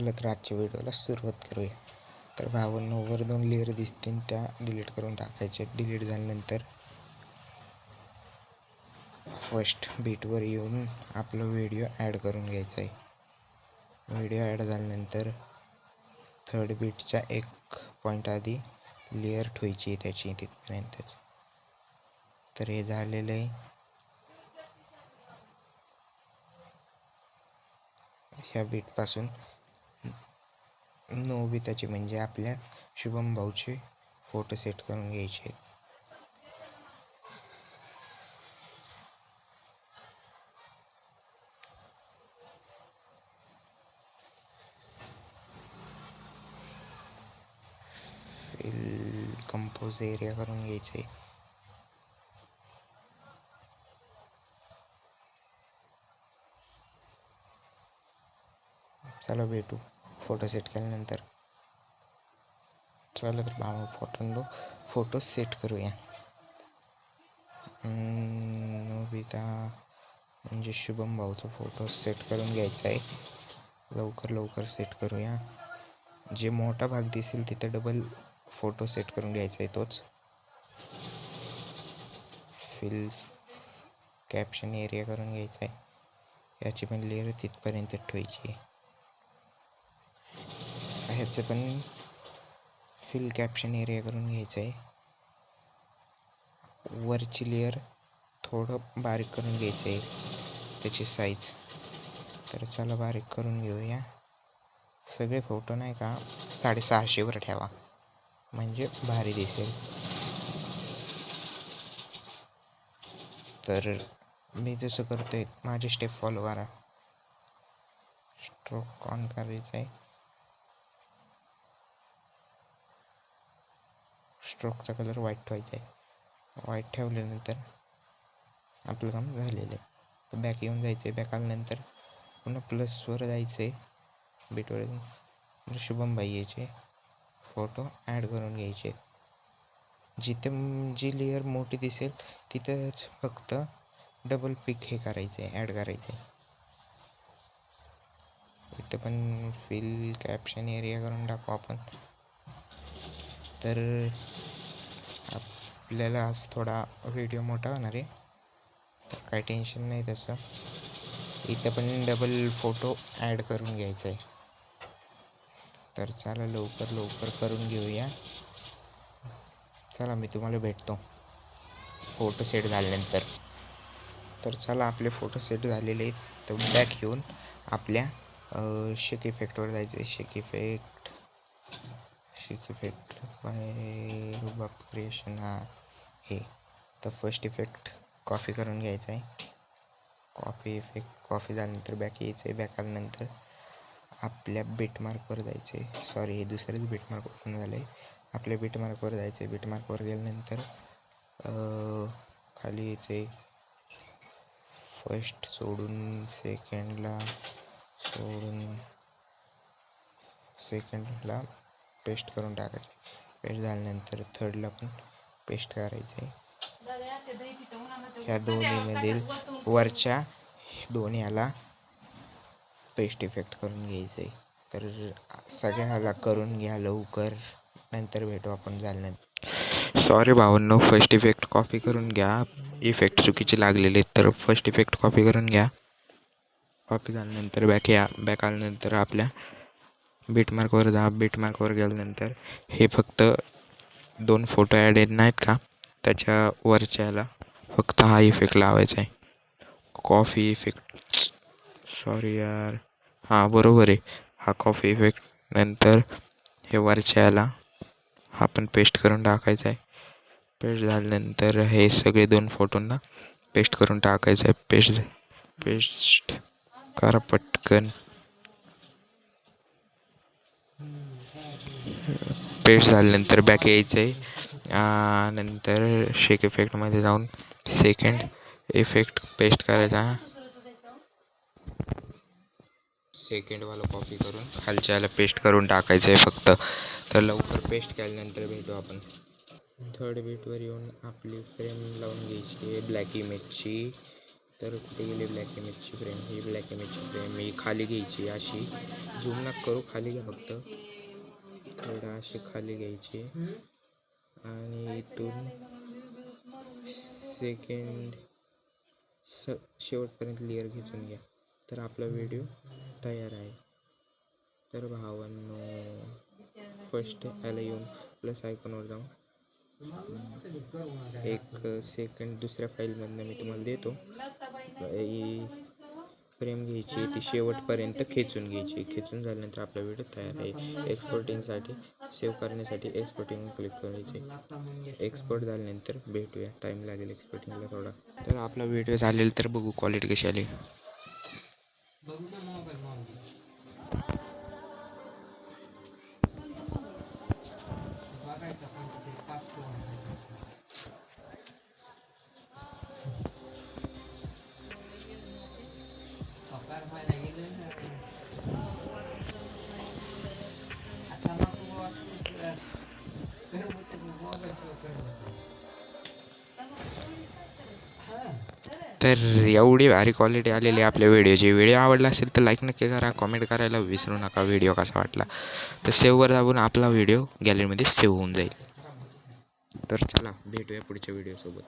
चला तर आजच्या व्हिडिओला सुरुवात करूया. तर भावांनो, वर 2 लेअर दिसतील त्या डिलीट करून टाकायच्या. डिलीट झाल्यानंतर फर्स्ट बीटवर येऊन आपला व्हिडिओ ॲड करून घ्यायचा आहे. व्हिडिओ ॲड झाल्यानंतर थर्ड बीटच्या एक पॉईंट आधी लेअर ठेवायची त्याची तिथपर्यंत. तर हे झालेलं आहे. ह्या बीटपासून नोबिताचे म्हणजे आपल्या शुभम भाऊचे फोटो सेट करून घ्यायचे आहेत. कंपोज एरिया करून घ्यायचं आहे. चला भेटू फोटो सेट केल्यानंतर. चला तर भावा फोटो सेट करूया. नोबिता म्हणजे शुभम भाऊचा फोटो सेट करून घ्यायचा आहे. लवकर सेट करूया. जे मोठा भाग दिसेल तिथे डबल फोटो सेट करून घ्यायचा आहे तोच. फिल्स कॅप्शन एरिया करून घ्यायचा आहे. याची पण लेअर तिथपर्यंत ठेवायची. ह्याचं पण फिल कॅप्शन एरिया करून घ्यायचं आहे. वरची लेअर थोडं बारीक करून घ्यायचं आहे त्याची साईज. तर चला बारीक करून घेऊया. सगळे फोटो नाही का 650वर ठेवा म्हणजे भारी दिसेल. तर मी जसं करतोय माझे स्टेप फॉलो करा. स्ट्रोक ऑन करायचा आहे. स्ट्रोकचा कलर व्हाईट ठेवायचा आहे. व्हाईट ठेवल्यानंतर आपलं काम झालेलं आहे. तर बॅक येऊन जायचं आहे. बॅक आल्यानंतर पुन्हा प्लसवर जायचं आहे. बीटवर शुभम भाई याचे फोटो ॲड करून घ्यायचे. जिथे जी लेअर मोठी दिसेल तिथंच फक्त डबल पिक हे करायचं आहे, ॲड करायचं आहे. इथं पण फिल कॅप्शन एरिया करून टाकू आपण. तर आपल्याला आज थोडा व्हिडिओ मोठा होणार आहे, तर काही टेन्शन नाही तसं. इथं पण डबल फोटो ॲड करून घ्यायचा आहे. तर चला लवकर करून घेऊया. चला मी तुम्हाला भेटतो फोटो सेट झाल्यानंतर. तर चला आपले फोटो सेट झालेले आहेत. तर बॅक घेऊन आपल्या शेक इफेक्टवर जायचं आहे. शेक इफेक्ट बाय रुबाब क्रिएशन हे. तर फर्स्ट इफेक्ट कॉपी करून घ्यायचा आहे. कॉपी झाल्यानंतर बॅक यायचं आहे. बॅक आल्यानंतर आपल्या बीटमार्कवर जायचं आहे. सॉरी, हे दुसरंच बीटमार्क ओपन झालं आहे. आपल्या बीटमार्कवर जायचं आहे. बीटमार्कवर गेल्यानंतर खाली यायचं आहे. फर्स्ट सोडून सेकंडला पेस्ट करून टाकायचे. पेस्ट झाल्यानंतर थर्डला पण पेस्ट करायचं आहे. ह्या दोन्हीमधील वरच्या दोन्हीला पेस्ट इफेक्ट करून घ्यायचं आहे. तर सगळ्याला करून घ्या लवकर, नंतर भेटू आपण झाल्यानंतर. सॉरी भावांनो, फर्स्ट इफेक्ट कॉपी करून घ्या. इफेक्ट चुकीचे लागलेले, तर फर्स्ट इफेक्ट कॉपी करून घ्या. कॉपी झाल्यानंतर बॅक आल्यानंतर आपल्या बीटमार्कवर जा. बीटमार्कवर गेल्यानंतर हे फक्त 2 फोटो ॲड नाहीत का, त्याच्या वरच्याला फक्त हा इफेक्ट लावायचा आहे. कॉफी इफेक्ट, सॉरी यार, हां बरोबर आहे, हा कॉफी इफेक्ट. नंतर हे वरच्याला हा पण पेस्ट करून टाकायचा आहे. पेस्ट झाल्यानंतर हे सगळे 2 फोटोंना पेस्ट करून टाकायचं आहे. पेस्ट करा पटकन. पेस्ट झाल्यानंतर बॅक यायचं आहे. नंतर शेक इफेक्टमध्ये जाऊन सेकंड इफेक्ट पेस्ट करायचा. सेकंडवाला कॉपी करून खालच्याला पेस्ट करून टाकायचं आहे फक्त. तर लवकर पेस्ट केल्यानंतर भेटू आपण. थर्ड बीटवर येऊन आपली फ्रेम लावून घ्यायची ब्लॅक इमेजची. तर कुठे गेली ब्लॅक इमेजची फ्रेम? ही ब्लॅक इमेजची फ्रेम मी खाली घ्यायची, अशी झूम नका करू, खाली घ्या फक्त, थोडं अशी खाली घ्यायची आणि इथून सेकंड शेवटपर्यंत लेअर खिचून घ्या. तर आपला व्हिडिओ तयार आहे. तर भावांनो, फर्स्ट याला येऊन प्लस आयकॉनवर जाऊन एक सेकंड दुसऱ्या फाईलमधनं मी तुम्हाला देतो. ही फ्रेम घ्यायची, ती शेवटपर्यंत खेचून घ्यायची. खेचून झाल्यानंतर आपला व्हिडिओ तयार आहे. एक्सपोर्टिंगसाठी सेव्ह करण्यासाठी एक्सपोर्टिंग क्लिक करायचे. एक्सपोर्ट झाल्यानंतर भेटूया. टाईम लागेल एक्सपोर्टिंगला थोडा. तर आपला व्हिडिओ झालेला, तर बघू क्वालिटी कशी आली. तर एवढी भारी क्वालिटी आलेली आपल्या व्हिडिओची. व्हिडिओ आवडला असेल तर लाईक नक्की करा, कमेंट करायला विसरू नका व्हिडिओ कसा वाटला. तर सेव्हवर दाबून आपला व्हिडिओ गॅलरीमध्ये सेव्ह होऊन जाईल. तर चला भेटूया पुढच्या व्हिडिओसोबत.